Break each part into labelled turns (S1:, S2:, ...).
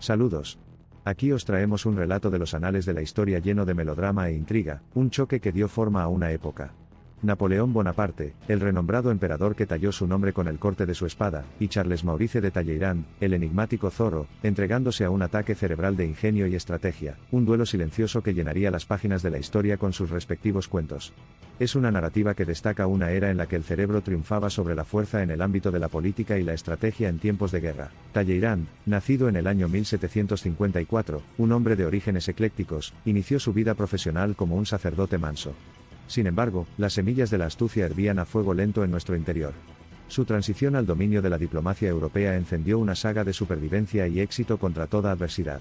S1: Saludos. Aquí os traemos un relato de los anales de la historia lleno de melodrama e intriga, un choque que dio forma a una época. Napoleón Bonaparte, el renombrado emperador que talló su nombre con el corte de su espada, y Charles Maurice de Talleyrand, el enigmático zorro, entregándose a un ataque cerebral de ingenio y estrategia, un duelo silencioso que llenaría las páginas de la historia con sus respectivos cuentos. Es una narrativa que destaca una era en la que el cerebro triunfaba sobre la fuerza en el ámbito de la política y la estrategia en tiempos de guerra. Talleyrand, nacido en el año 1754, un hombre de orígenes eclécticos, inició su vida profesional como un sacerdote manso. Sin embargo, las semillas de la astucia hervían a fuego lento en nuestro interior. Su transición al dominio de la diplomacia europea encendió una saga de supervivencia y éxito contra toda adversidad.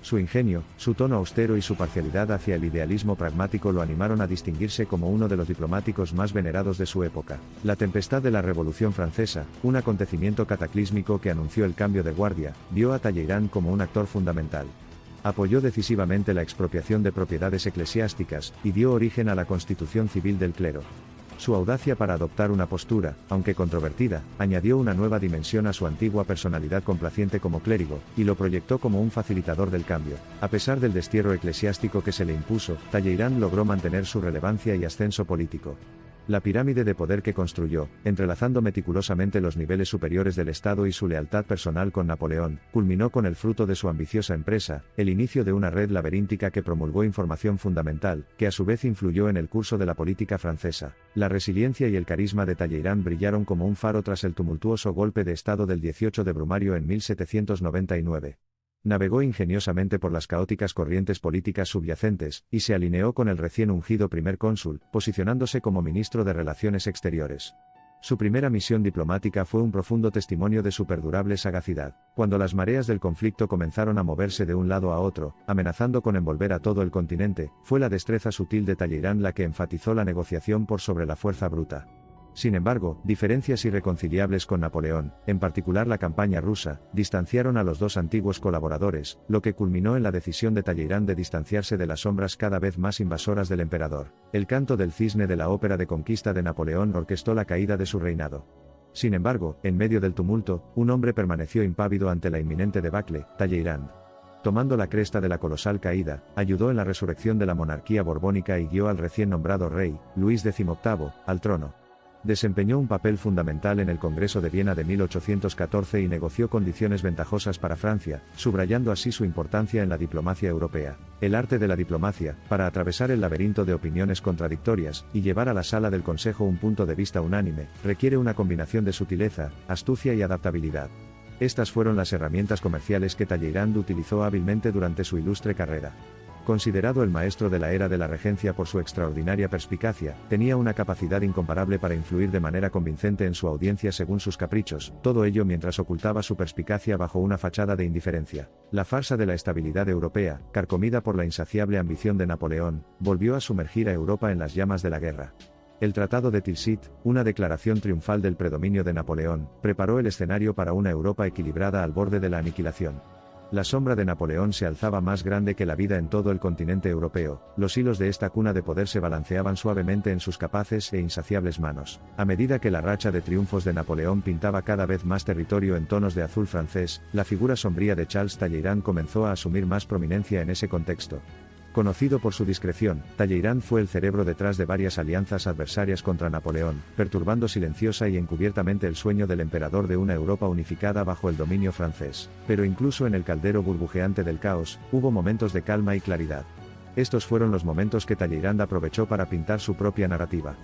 S1: Su ingenio, su tono austero y su parcialidad hacia el idealismo pragmático lo animaron a distinguirse como uno de los diplomáticos más venerados de su época. La tempestad de la Revolución Francesa, un acontecimiento cataclísmico que anunció el cambio de guardia, vio a Talleyrand como un actor fundamental. Apoyó decisivamente la expropiación de propiedades eclesiásticas, y dio origen a la constitución civil del clero. Su audacia para adoptar una postura, aunque controvertida, añadió una nueva dimensión a su antigua personalidad complaciente como clérigo, y lo proyectó como un facilitador del cambio. A pesar del destierro eclesiástico que se le impuso, Talleyrand logró mantener su relevancia y ascenso político. La pirámide de poder que construyó, entrelazando meticulosamente los niveles superiores del Estado y su lealtad personal con Napoleón, culminó con el fruto de su ambiciosa empresa, el inicio de una red laberíntica que promulgó información fundamental, que a su vez influyó en el curso de la política francesa. La resiliencia y el carisma de Talleyrand brillaron como un faro tras el tumultuoso golpe de Estado del 18 de Brumario en 1799. Navegó ingeniosamente por las caóticas corrientes políticas subyacentes, y se alineó con el recién ungido primer cónsul, posicionándose como ministro de Relaciones Exteriores. Su primera misión diplomática fue un profundo testimonio de su perdurable sagacidad. Cuando las mareas del conflicto comenzaron a moverse de un lado a otro, amenazando con envolver a todo el continente, fue la destreza sutil de Talleyrand la que enfatizó la negociación por sobre la fuerza bruta. Sin embargo, diferencias irreconciliables con Napoleón, en particular la campaña rusa, distanciaron a los dos antiguos colaboradores, lo que culminó en la decisión de Talleyrand de distanciarse de las sombras cada vez más invasoras del emperador. El canto del cisne de la ópera de conquista de Napoleón orquestó la caída de su reinado. Sin embargo, en medio del tumulto, un hombre permaneció impávido ante la inminente debacle: Talleyrand. Tomando la cresta de la colosal caída, ayudó en la resurrección de la monarquía borbónica y guió al recién nombrado rey, Luis XVIII, al trono. Desempeñó un papel fundamental en el Congreso de Viena de 1814 y negoció condiciones ventajosas para Francia, subrayando así su importancia en la diplomacia europea. El arte de la diplomacia, para atravesar el laberinto de opiniones contradictorias, y llevar a la sala del Consejo un punto de vista unánime, requiere una combinación de sutileza, astucia y adaptabilidad. Estas fueron las herramientas comerciales que Talleyrand utilizó hábilmente durante su ilustre carrera. Considerado el maestro de la era de la regencia por su extraordinaria perspicacia, tenía una capacidad incomparable para influir de manera convincente en su audiencia según sus caprichos, todo ello mientras ocultaba su perspicacia bajo una fachada de indiferencia. La farsa de la estabilidad europea, carcomida por la insaciable ambición de Napoleón, volvió a sumergir a Europa en las llamas de la guerra. El Tratado de Tilsit, una declaración triunfal del predominio de Napoleón, preparó el escenario para una Europa equilibrada al borde de la aniquilación. La sombra de Napoleón se alzaba más grande que la vida en todo el continente europeo, los hilos de esta cuna de poder se balanceaban suavemente en sus capaces e insaciables manos. A medida que la racha de triunfos de Napoleón pintaba cada vez más territorio en tonos de azul francés, la figura sombría de Charles Talleyrand comenzó a asumir más prominencia en ese contexto. Conocido por su discreción, Talleyrand fue el cerebro detrás de varias alianzas adversarias contra Napoleón, perturbando silenciosa y encubiertamente el sueño del emperador de una Europa unificada bajo el dominio francés. Pero incluso en el caldero burbujeante del caos, hubo momentos de calma y claridad. Estos fueron los momentos que Talleyrand aprovechó para pintar su propia narrativa.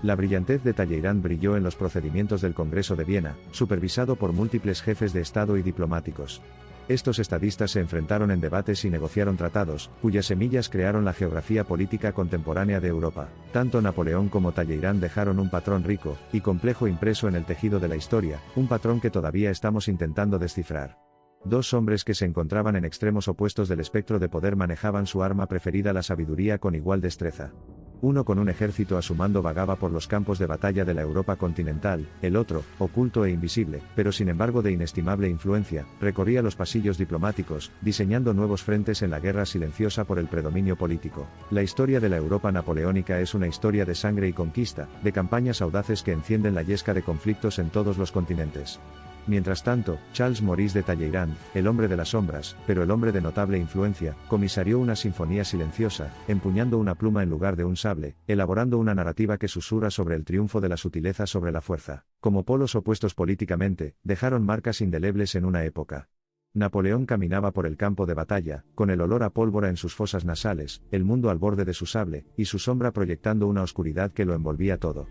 S1: La brillantez de Talleyrand brilló en los procedimientos del Congreso de Viena, supervisado por múltiples jefes de Estado y diplomáticos. Estos estadistas se enfrentaron en debates y negociaron tratados, cuyas semillas crearon la geografía política contemporánea de Europa. Tanto Napoleón como Talleyrand dejaron un patrón rico y complejo impreso en el tejido de la historia, un patrón que todavía estamos intentando descifrar. Dos hombres que se encontraban en extremos opuestos del espectro de poder manejaban su arma preferida, la sabiduría, con igual destreza. Uno con un ejército a su mando vagaba por los campos de batalla de la Europa continental, el otro, oculto e invisible, pero sin embargo de inestimable influencia, recorría los pasillos diplomáticos, diseñando nuevos frentes en la guerra silenciosa por el predominio político. La historia de la Europa napoleónica es una historia de sangre y conquista, de campañas audaces que encienden la yesca de conflictos en todos los continentes. Mientras tanto, Charles Maurice de Talleyrand, el hombre de las sombras, pero el hombre de notable influencia, comisarió una sinfonía silenciosa, empuñando una pluma en lugar de un sable, elaborando una narrativa que susurra sobre el triunfo de la sutileza sobre la fuerza. Como polos opuestos políticamente, dejaron marcas indelebles en una época. Napoleón caminaba por el campo de batalla, con el olor a pólvora en sus fosas nasales, el mundo al borde de su sable, y su sombra proyectando una oscuridad que lo envolvía todo.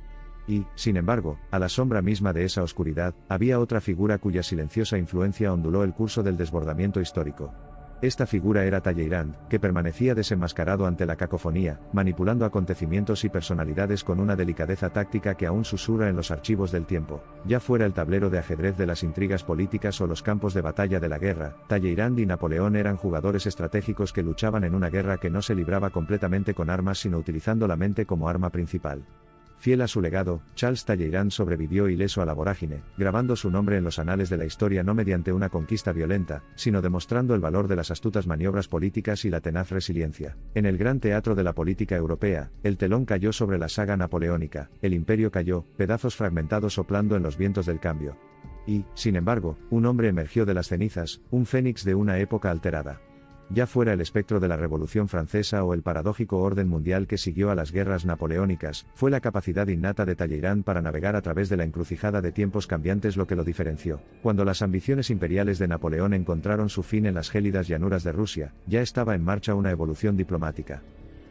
S1: Y, sin embargo, a la sombra misma de esa oscuridad, había otra figura cuya silenciosa influencia onduló el curso del desbordamiento histórico. Esta figura era Talleyrand, que permanecía desenmascarado ante la cacofonía, manipulando acontecimientos y personalidades con una delicadeza táctica que aún susurra en los archivos del tiempo. Ya fuera el tablero de ajedrez de las intrigas políticas o los campos de batalla de la guerra, Talleyrand y Napoleón eran jugadores estratégicos que luchaban en una guerra que no se libraba completamente con armas sino utilizando la mente como arma principal. Fiel a su legado, Charles Talleyrand sobrevivió ileso a la vorágine, grabando su nombre en los anales de la historia no mediante una conquista violenta, sino demostrando el valor de las astutas maniobras políticas y la tenaz resiliencia. En el gran teatro de la política europea, el telón cayó sobre la saga napoleónica, el imperio cayó, pedazos fragmentados soplando en los vientos del cambio. Y, sin embargo, un hombre emergió de las cenizas, un fénix de una época alterada. Ya fuera el espectro de la Revolución Francesa o el paradójico orden mundial que siguió a las guerras napoleónicas, fue la capacidad innata de Talleyrand para navegar a través de la encrucijada de tiempos cambiantes lo que lo diferenció. Cuando las ambiciones imperiales de Napoleón encontraron su fin en las gélidas llanuras de Rusia, ya estaba en marcha una evolución diplomática.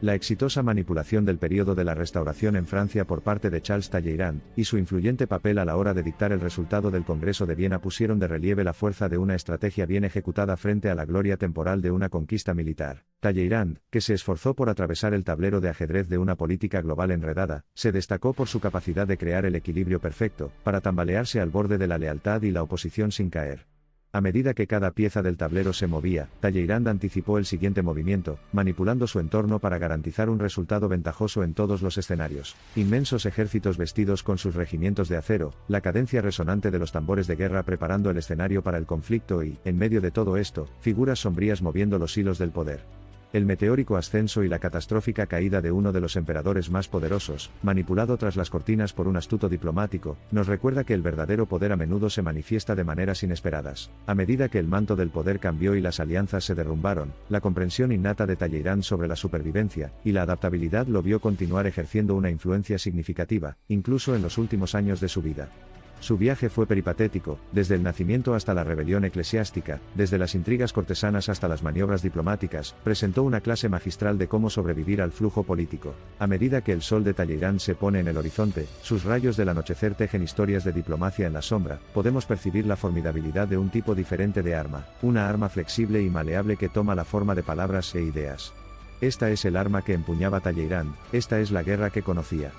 S1: La exitosa manipulación del período de la Restauración en Francia por parte de Charles Talleyrand, y su influyente papel a la hora de dictar el resultado del Congreso de Viena pusieron de relieve la fuerza de una estrategia bien ejecutada frente a la gloria temporal de una conquista militar. Talleyrand, que se esforzó por atravesar el tablero de ajedrez de una política global enredada, se destacó por su capacidad de crear el equilibrio perfecto, para tambalearse al borde de la lealtad y la oposición sin caer. A medida que cada pieza del tablero se movía, Talleyrand anticipó el siguiente movimiento, manipulando su entorno para garantizar un resultado ventajoso en todos los escenarios. Inmensos ejércitos vestidos con sus regimientos de acero, la cadencia resonante de los tambores de guerra preparando el escenario para el conflicto y, en medio de todo esto, figuras sombrías moviendo los hilos del poder. El meteórico ascenso y la catastrófica caída de uno de los emperadores más poderosos, manipulado tras las cortinas por un astuto diplomático, nos recuerda que el verdadero poder a menudo se manifiesta de maneras inesperadas. A medida que el manto del poder cambió y las alianzas se derrumbaron, la comprensión innata de Talleyrand sobre la supervivencia y la adaptabilidad lo vio continuar ejerciendo una influencia significativa, incluso en los últimos años de su vida. Su viaje fue peripatético, desde el nacimiento hasta la rebelión eclesiástica, desde las intrigas cortesanas hasta las maniobras diplomáticas, presentó una clase magistral de cómo sobrevivir al flujo político. A medida que el sol de Talleyrand se pone en el horizonte, sus rayos del anochecer tejen historias de diplomacia en la sombra, podemos percibir la formidabilidad de un tipo diferente de arma, una arma flexible y maleable que toma la forma de palabras e ideas. Esta es el arma que empuñaba Talleyrand, esta es la guerra que conocía.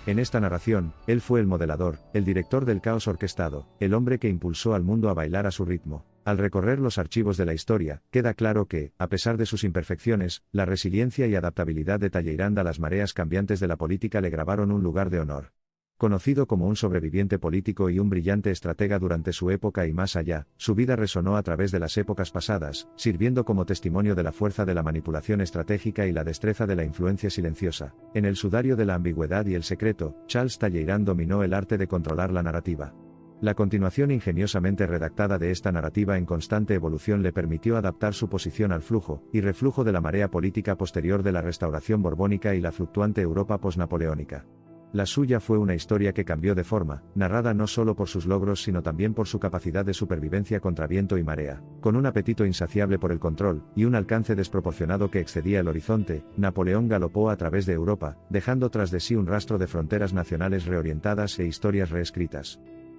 S1: En esta narración, él fue el modelador, el director del caos orquestado, el hombre que impulsó al mundo a bailar a su ritmo. Al recorrer los archivos de la historia, queda claro que, a pesar de sus imperfecciones, la resiliencia y adaptabilidad de Talleyrand a las mareas cambiantes de la política le grabaron un lugar de honor. Conocido como un sobreviviente político y un brillante estratega durante su época y más allá, su vida resonó a través de las épocas pasadas, sirviendo como testimonio de la fuerza de la manipulación estratégica y la destreza de la influencia silenciosa. En el sudario de la ambigüedad y el secreto, Charles Talleyrand dominó el arte de controlar la narrativa. La continuación ingeniosamente redactada de esta narrativa en constante evolución le permitió adaptar su posición al flujo y reflujo de la marea política posterior de la restauración borbónica y la fluctuante Europa posnapoleónica. La suya fue una historia que cambió de forma, narrada no solo por sus logros sino también por su capacidad de supervivencia contra viento y marea. Con un apetito insaciable por el control, y un alcance desproporcionado que excedía el horizonte, Napoleón galopó a través de Europa, dejando tras de sí un rastro de fronteras nacionales reorientadas e historias reescritas.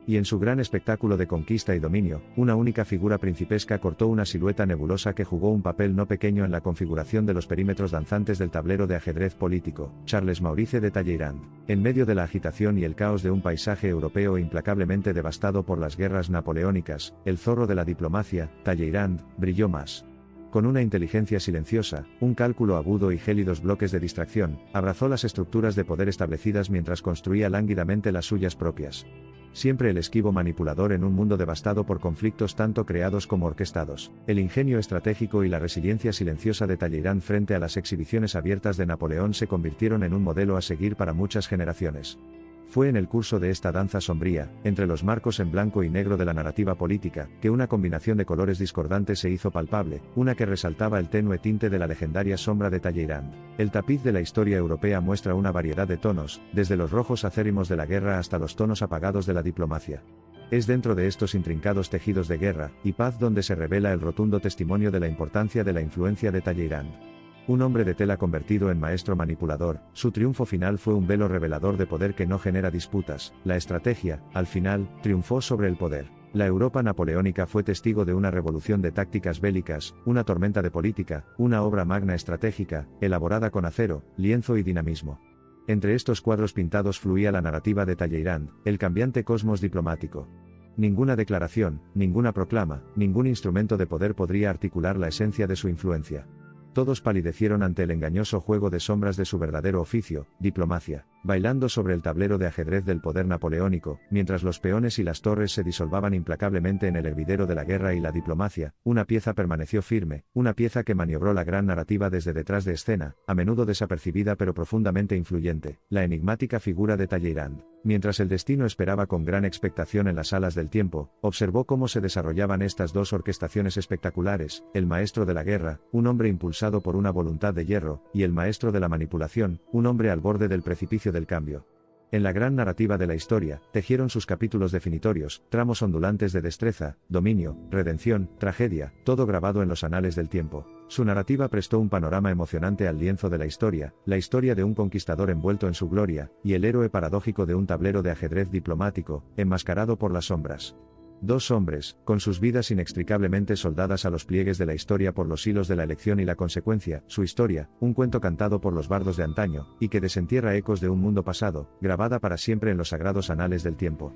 S1: Y en su gran espectáculo de conquista y dominio, una única figura principesca cortó una silueta nebulosa que jugó un papel no pequeño en la configuración de los perímetros danzantes del tablero de ajedrez político, Charles Maurice de Talleyrand. En medio de la agitación y el caos de un paisaje europeo implacablemente devastado por las guerras napoleónicas, el zorro de la diplomacia, Talleyrand, brilló más. Con una inteligencia silenciosa, un cálculo agudo y gélidos bloques de distracción, abrazó las estructuras de poder establecidas mientras construía lánguidamente las suyas propias. Siempre el esquivo manipulador en un mundo devastado por conflictos tanto creados como orquestados, el ingenio estratégico y la resiliencia silenciosa de Talleyrand frente a las exhibiciones abiertas de Napoleón se convirtieron en un modelo a seguir para muchas generaciones. Fue en el curso de esta danza sombría, entre los marcos en blanco y negro de la narrativa política, que una combinación de colores discordantes se hizo palpable, una que resaltaba el tenue tinte de la legendaria sombra de Talleyrand. El tapiz de la historia europea muestra una variedad de tonos, desde los rojos acérrimos de la guerra hasta los tonos apagados de la diplomacia. Es dentro de estos intrincados tejidos de guerra y paz donde se revela el rotundo testimonio de la importancia de la influencia de Talleyrand. Un hombre de tela convertido en maestro manipulador, su triunfo final fue un velo revelador de poder que no genera disputas. La estrategia, al final, triunfó sobre el poder. La Europa napoleónica fue testigo de una revolución de tácticas bélicas, una tormenta de política, una obra magna estratégica, elaborada con acero, lienzo y dinamismo. Entre estos cuadros pintados fluía la narrativa de Talleyrand, el cambiante cosmos diplomático. Ninguna declaración, ninguna proclama, ningún instrumento de poder podría articular la esencia de su influencia. Todos palidecieron ante el engañoso juego de sombras de su verdadero oficio, diplomacia, bailando sobre el tablero de ajedrez del poder napoleónico, mientras los peones y las torres se disolvaban implacablemente en el hervidero de la guerra y la diplomacia. Una pieza permaneció firme, una pieza que maniobró la gran narrativa desde detrás de escena, a menudo desapercibida pero profundamente influyente, la enigmática figura de Talleyrand. Mientras el destino esperaba con gran expectación en las salas del tiempo, observó cómo se desarrollaban estas dos orquestaciones espectaculares: el maestro de la guerra, un hombre impulsado por una voluntad de hierro, y el maestro de la manipulación, un hombre al borde del precipicio del cambio. En la gran narrativa de la historia, tejieron sus capítulos definitorios, tramos ondulantes de destreza, dominio, redención, tragedia, todo grabado en los anales del tiempo. Su narrativa prestó un panorama emocionante al lienzo de la historia de un conquistador envuelto en su gloria, y el héroe paradójico de un tablero de ajedrez diplomático, enmascarado por las sombras. Dos hombres, con sus vidas inextricablemente soldadas a los pliegues de la historia por los hilos de la elección y la consecuencia, su historia, un cuento cantado por los bardos de antaño, y que desentierra ecos de un mundo pasado, grabada para siempre en los sagrados anales del tiempo.